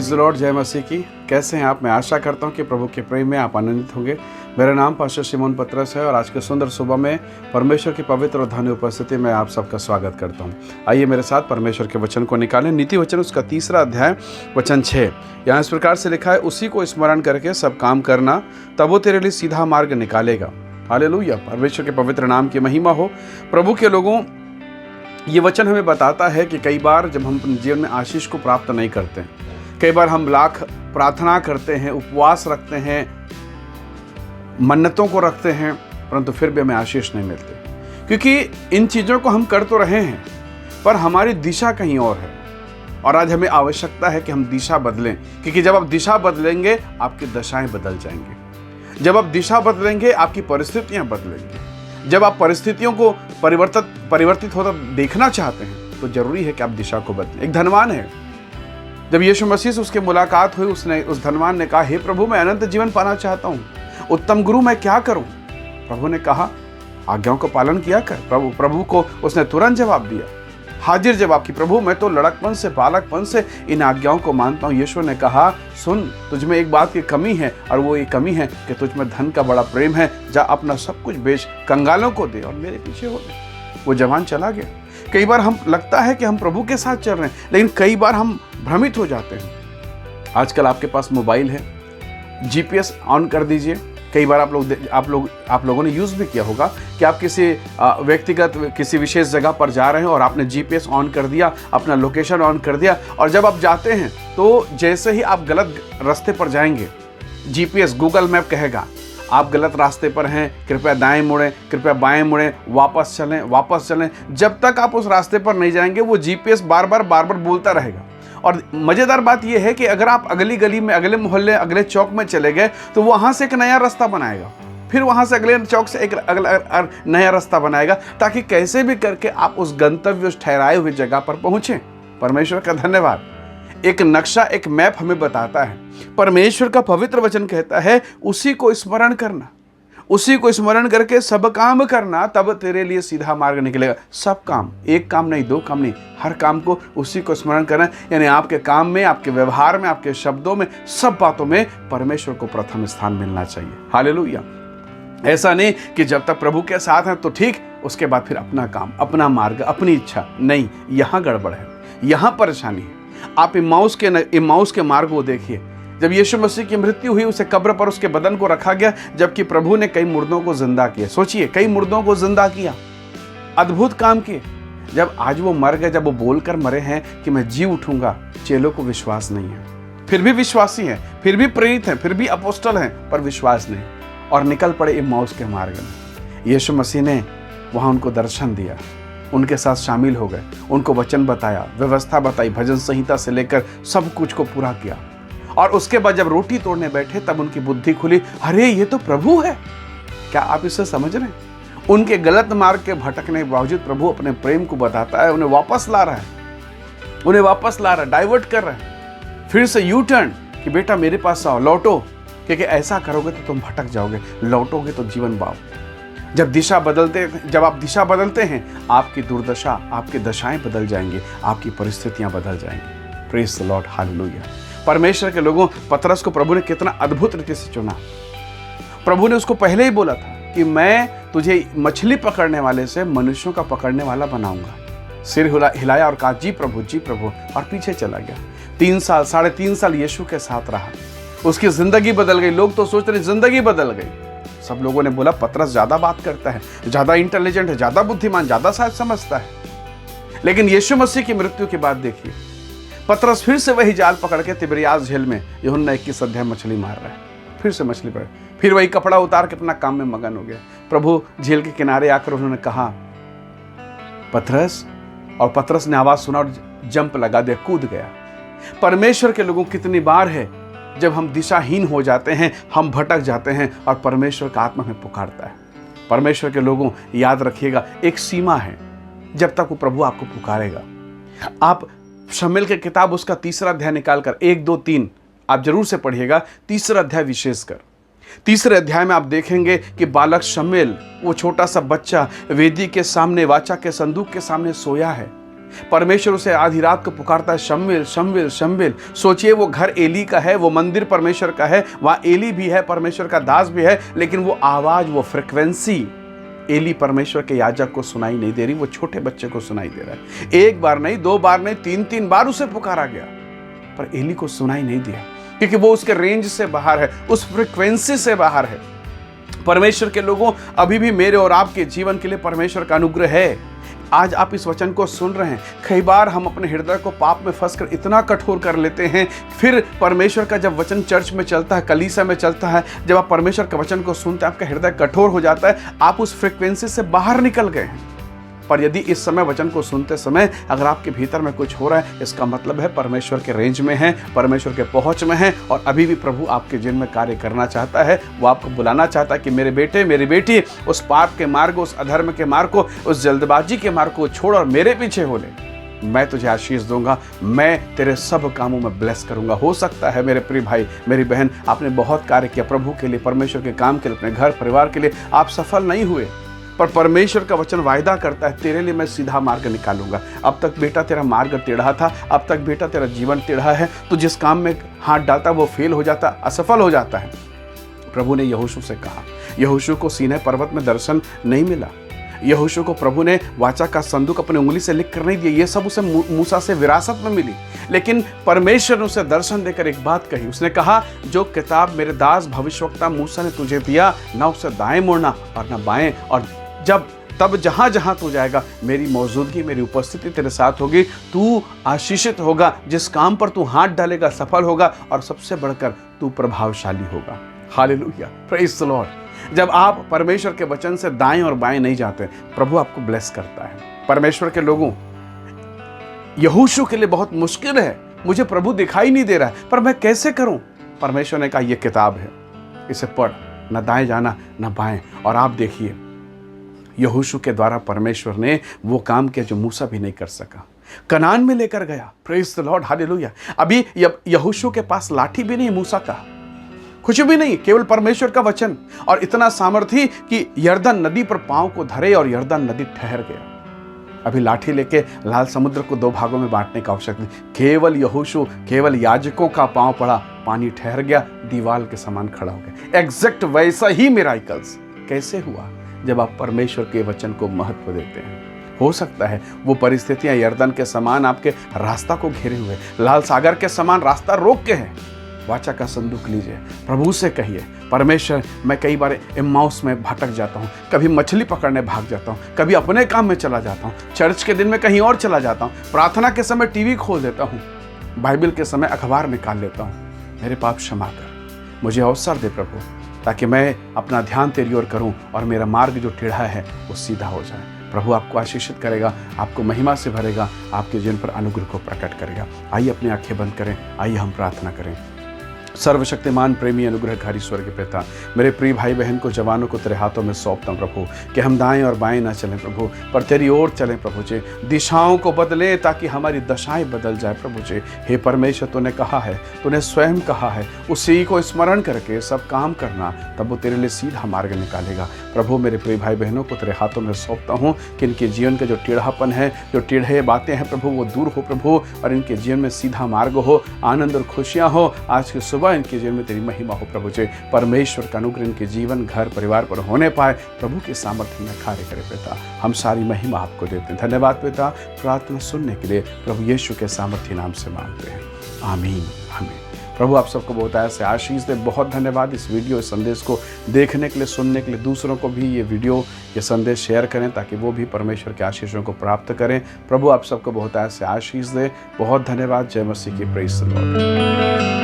Praise the Lord, जय मसीह की। कैसे हैं आप? मैं आशा करता हूं कि प्रभु के प्रेम में आप आनंदित होंगे। मेरा नाम पास्टर शिमोन पतरस है और आज के सुंदर सुबह में परमेश्वर की पवित्र और धन्य उपस्थिति में आप सबका स्वागत करता हूं। आइए मेरे साथ परमेश्वर के वचन को निकालें। नीति वचन उसका 3 अध्याय वचन 6, यहाँ इस प्रकार से लिखा है, उसी को स्मरण करके सब काम करना, तब वो तेरे लिए सीधा मार्ग निकालेगा। हालेलुया, परमेश्वर के पवित्र नाम की महिमा हो। प्रभु के लोगों, ये वचन हमें बताता है कि कई बार जब हम अपने जीवन में आशीष को प्राप्त नहीं करते हैं, कई बार हम लाख प्रार्थना करते हैं, उपवास रखते हैं, मन्नतों को रखते हैं, परंतु फिर भी हमें आशीष नहीं मिलती, क्योंकि इन चीज़ों को हम कर तो रहे हैं पर हमारी दिशा कहीं और है। और आज हमें आवश्यकता है कि हम दिशा बदलें, क्योंकि जब आप दिशा बदलेंगे आपकी दशाएं बदल जाएंगी। जब आप दिशा बदलेंगे आपकी परिस्थितियां बदलेंगी। जब आप परिस्थितियों को परिवर्तित होता देखना चाहते हैं तो जरूरी है कि आप दिशा को बदलें। एक धनवान है, जब यीशु मसीह से उसकी मुलाकात हुई, उस धनवान ने कहा, हे प्रभु, मैं अनंत जीवन पाना चाहता हूँ, उत्तम गुरु मैं क्या करूँ? प्रभु ने कहा, आज्ञाओं का पालन किया कर। प्रभु को उसने तुरंत जवाब दिया, हाजिर जवाब की, प्रभु मैं तो लड़कपन से, बालकपन से इन आज्ञाओं को मानता हूँ। यीशु ने कहा, सुन, तुझ में एक बात की कमी है और वो ये कमी है कि तुझ में धन का बड़ा प्रेम है। जा अपना सब कुछ बेच, कंगालों को दे और मेरे पीछे हो ले। वो जवान चला गया। कई बार हम लगता है कि हम प्रभु के साथ चल रहे हैं, लेकिन कई बार हम भ्रमित हो जाते हैं। आजकल आपके पास मोबाइल है, GPS ऑन कर दीजिए। कई बार आप लोगों ने यूज़ भी किया होगा कि आप किसी व्यक्तिगत किसी विशेष जगह पर जा रहे हैं और आपने GPS ऑन कर दिया, अपना लोकेशन ऑन कर दिया, और जब आप जाते हैं तो जैसे ही आप गलत रास्ते पर जाएंगे, GPS गूगल मैप कहेगा आप गलत रास्ते पर हैं, कृपया दाएं मुड़ें, कृपया बाएं मुड़ें, वापस चलें। जब तक आप उस रास्ते पर नहीं जाएंगे वो GPS बार बार बोलता रहेगा। और मज़ेदार बात यह है कि अगर आप अगली गली में, अगले मोहल्ले, अगले चौक में चले गए तो वहाँ से एक नया रास्ता बनाएगा, फिर वहाँ से अगले चौक से एक अगला नया रास्ता बनाएगा, ताकि कैसे भी करके आप उस गंतव्य, उस ठहराए हुए जगह पर पहुँचें। परमेश्वर का धन्यवाद। एक नक्शा, एक मैप हमें बताता है। परमेश्वर का पवित्र वचन कहता है, उसी को स्मरण करना, उसी को स्मरण करके सब काम करना, तब तेरे लिए सीधा मार्ग निकलेगा। सब काम, एक काम नहीं, 2 काम नहीं, हर काम को उसी को स्मरण करना। यानी आपके काम में, आपके व्यवहार में, आपके शब्दों में, सब बातों में परमेश्वर को प्रथम स्थान मिलना चाहिए। हालेलुया। ऐसा नहीं कि जब तक प्रभु के साथ हैं तो ठीक, उसके बाद फिर अपना काम, अपना मार्ग, अपनी इच्छा। नहीं, यहाँ गड़बड़ है, यहाँ परेशानी है। आप इम्माउस के मार्ग को देखिए। जब यीशु मसीह की मृत्यु हुई, उसे कब्र पर उसके बदन को रखा गया, जबकि प्रभु ने कई मुर्दों को जिंदा किया। सोचिए, कई मुर्दों को जिंदा किया, अद्भुत काम किए। जब आज वो मर गए, जब वो बोलकर मरे हैं कि मैं जी उठूंगा, चेलों को विश्वास नहीं है। फिर भी विश्वासी हैं, फिर भी प्रेरित हैं, फिर भी अपोस्टल हैं, पर विश्वास नहीं, और निकल पड़े इम्माउस के मार्ग में। यीशु मसीह ने वहाँ उनको दर्शन दिया, उनके साथ शामिल हो गए, उनको वचन बताया, व्यवस्था बताई, भजन संहिता से लेकर सब कुछ को पूरा किया। और उसके बाद जब रोटी तोड़ने बैठे तब उनकी बुद्धि खुली, अरे ये तो प्रभु है। क्या आप इसे समझ रहे हैं? उनके गलत मार्ग के भटकने के बावजूद प्रभु अपने प्रेम को बताता है, उन्हें वापस ला रहा है, डाइवर्ट कर रहा है, फिर से यू टर्न कि बेटा मेरे पास आओ, लौटो, क्योंकि ऐसा करोगे तो तुम भटक जाओगे, लौटोगे तो जीवन पाओ। जब आप दिशा बदलते हैं, आपकी दुर्दशा, आपकी दशाएं बदल जाएंगी, आपकी परिस्थितियां बदल जाएंगी। Praise the Lord, hallelujah. परमेश्वर के लोगों, पतरस को प्रभु ने कितना अद्भुत रीति से चुना। प्रभु ने उसको पहले ही बोला था कि मैं तुझे मछली पकड़ने वाले से मनुष्यों का पकड़ने वाला बनाऊंगा। सिर हिलाया और कहा, जी प्रभु, और पीछे चला गया। 3 साल, 3.5 साल यीशु के साथ रहा। उसकी जिंदगी बदल गई। लोग तो सोच रहे जिंदगी बदल गई। सब लोगों ने बोला, पतरस ज्यादा बात करता है, ज्यादा इंटेलिजेंट है, ज्यादा बुद्धिमान, ज्यादा शायद समझता है। लेकिन यीशु मसीह की मृत्यु के बाद देखिए, पतरस फिर से वही जाल पकड़ के तिबिरियास झील में, यूहन्ना 21 अध्याय मछली मार रहा है। फिर से मछली पकड़, फिर वही कपड़ा उतार के अपना काम में मगन हो गया। प्रभु झील के किनारे आकर उन्होंने कहा, पतरस, और पतरस ने आवाज सुना और जंप लगा दिया, कूद गया। परमेश्वर के लोगों, कितनी बार है जब हम दिशाहीन हो जाते हैं, हम भटक जाते हैं और परमेश्वर का आत्मा हमें पुकारता है। परमेश्वर के लोगों, याद रखिएगा, एक सीमा है जब तक वो प्रभु आपको पुकारेगा। आप शमूएल की किताब उसका 3 अध्याय निकालकर 1, 2, 3 आप जरूर से पढ़िएगा। 3 अध्याय विशेषकर 3 अध्याय में आप देखेंगे कि बालक शमूएल, वो छोटा सा बच्चा, वेदी के सामने, वाचा के संदूक के सामने सोया है। परमेश्वर उसे आधी रात को पुकारता है, शम्विल शम्विल शम्विल। सोचिए वो घर एली का है, वो मंदिर परमेश्वर का है, वहाँ एली भी है, परमेश्वर का दास भी है, लेकिन वो आवाज़, वो फ्रिक्वेंसी एली परमेश्वर के याजक को सुनाई नहीं दे रही, वो छोटे बच्चे को सुनाई दे रहा है। एक बार नहीं, दो बार नहीं, तीन तीन बार उसे पुकारा गया, पर एली को सुनाई नहीं दिया, क्योंकि वो उसके रेंज से बाहर है, उस फ्रिक्वेंसी से बाहर है। परमेश्वर के लोगों, अभी भी मेरे और आपके जीवन के लिए परमेश्वर का अनुग्रह है। आज आप इस वचन को सुन रहे हैं। कई बार हम अपने हृदय को पाप में फंसकर इतना कठोर कर लेते हैं, फिर परमेश्वर का जब वचन चर्च में चलता है, कलीसिया में चलता है, जब आप परमेश्वर के वचन को सुनते हैं, आपका हृदय कठोर हो जाता है, आप उस फ्रिक्वेंसी से बाहर निकल गए हैं। पर यदि इस समय वचन को सुनते समय अगर आपके भीतर में कुछ हो रहा है, इसका मतलब है परमेश्वर के रेंज में है, परमेश्वर के पहुंच में है, और अभी भी प्रभु आपके जीवन में कार्य करना चाहता है। वो आपको बुलाना चाहता है कि मेरे बेटे, मेरी बेटी, उस पाप के मार्ग, उस अधर्म के मार्ग को, उस जल्दबाजी के मार्ग को छोड़ और मेरे पीछे हो ले। मैं तुझे आशीष दूंगा, मैं तेरे सब कामों में ब्लेस करूंगा। हो सकता है मेरे प्रिय भाई, मेरी बहन, आपने बहुत कार्य किया प्रभु के लिए, परमेश्वर के काम के लिए, अपने घर परिवार के लिए, आप सफल नहीं हुए, पर परमेश्वर का वचन वायदा करता है, तेरे लिए मैं सीधा मार्ग निकालूंगा। अब तक बेटा तेरा मार्ग टेढ़ा था, अब तक बेटा तेरा जीवन टेढ़ा है, तो जिस काम में हाथ डालता वो फेल हो जाता, असफल हो जाता है। प्रभु ने यहोशू से कहा, यहोशू को सीनै पर्वत में दर्शन नहीं मिला, यहोशू को प्रभु ने वाचा का संदूक अपनी उंगली से लिख कर नहीं दिया, ये सब उसे मूसा से विरासत में मिली। लेकिन परमेश्वर ने उसे दर्शन देकर एक बात कही, उसने कहा, जो किताब मेरे दास भविष्यवक्ता मूसा ने तुझे दिया, ना उसे दाएं मोड़ना और ना बाएं, और तब जहां जहां तू जाएगा मेरी मौजूदगी, मेरी उपस्थिति तेरे साथ होगी, तू आशीषित होगा, जिस काम पर तू हाथ डालेगा सफल होगा, और सबसे बढ़कर तू प्रभावशाली होगा। Hallelujah, praise the Lord. जब आप परमेश्वर के वचन से दाएं और बाएं नहीं जाते, प्रभु आपको ब्लेस करता है। परमेश्वर के लोगों, यहोशू के लिए बहुत मुश्किल है, मुझे प्रभु दिखाई नहीं दे रहा है, पर मैं कैसे करूं? परमेश्वर ने कहा, यह किताब है, इसे पढ़, ना दाएं जाना ना बाएं। और आप देखिए, यहोशू के द्वारा परमेश्वर ने वो काम किया जो मूसा भी नहीं कर सका, कनान में लेकर गया। Praise the Lord, hallelujah. अभी यहोशू के पास लाठी भी नहीं, मूसा का कुछ भी नहीं, केवल परमेश्वर का वचन, और इतना सामर्थ्य कि यरदन नदी पर पांव को धरे और यरदन नदी ठहर गया। अभी लाठी लेके लाल समुद्र को दो भागों में बांटने का आवश्यकता नहीं, केवल यहोशू, केवल याजकों का पांव पड़ा, पानी ठहर गया, दीवार के समान खड़ा हो गया। एग्जैक्ट वैसा ही मिराकल्स कैसे हुआ? जब आप परमेश्वर के वचन को महत्व देते हैं। हो सकता है वो परिस्थितियां यरदन के समान आपके रास्ता को घेरे हुए, लाल सागर के समान रास्ता रोक के हैं। वाचा का संदूक लीजिए, प्रभु से कहिए, परमेश्वर, मैं कई बार एम्माउस में भटक जाता हूँ, कभी मछली पकड़ने भाग जाता हूँ, कभी अपने काम में चला जाता हूँ, चर्च के दिन में कहीं और चला जाता हूँ, प्रार्थना के समय टीवी खोल देता हूँ, बाइबल के समय अखबार निकाल लेता हूँ। मेरे पाप क्षमा कर, मुझे अवसर दे प्रभु, ताकि मैं अपना ध्यान तेरी ओर करूं और मेरा मार्ग जो टेढ़ा है वो सीधा हो जाए। प्रभु आपको आशीषित करेगा, आपको महिमा से भरेगा, आपके जीवन पर अनुग्रह को प्रकट करेगा। आइए अपनी आंखें बंद करें, आइए हम प्रार्थना करें। सर्वशक्तिमान प्रेमी अनुग्रहकारी स्वर्ग पिता, मेरे प्रिय भाई बहन को, जवानों को तेरे हाथों में सौंपता हूं प्रभु, कि हम दाएं और बाएं ना चलें प्रभु, पर तेरी ओर चलें प्रभु जी, दिशाओं को बदलें ताकि हमारी दशाएं बदल जाए प्रभु जी। हे परमेश्वर, तूने कहा है, तूने स्वयं कहा है, उसी को स्मरण करके सब काम करना, तब वो तेरे लिए सीधा मार्ग निकालेगा। प्रभु, मेरे प्रिय भाई बहनों को तेरे हाथों में सौंपता हूँ कि इनके जीवन का जो टेढ़ापन है, जो टेढ़े बातें हैं प्रभु, वो दूर हो प्रभु, और इनके जीवन में सीधा मार्ग हो, आनंद और खुशियाँ हो। आज की सुबह इनके जीवन में तेरी महिमा हो प्रभु जी। परमेश्वर का अनुग्रह इनके जीवन, घर, परिवार पर होने पाए, प्रभु के सामर्थ्य में कार्य करे पिता। हम सारी महिमा आपको देते हैं। धन्यवाद पिता, प्रार्थना सुनने के लिए प्रभु यीशु के सामर्थ्य नाम से मांगते हैं, आमीन आमीन। प्रभु आप सबको बहुत ऐसे आशीष दे। बहुत धन्यवाद इस वीडियो, इस संदेश को देखने के लिए, सुनने के लिए। दूसरों को भी ये वीडियो, ये संदेश शेयर करें ताकि वो भी परमेश्वर के आशीषों को प्राप्त करें। प्रभु आप सबको बहुत ऐसे आशीष दे। बहुत धन्यवाद। जय मसीह की। Praise the Lord.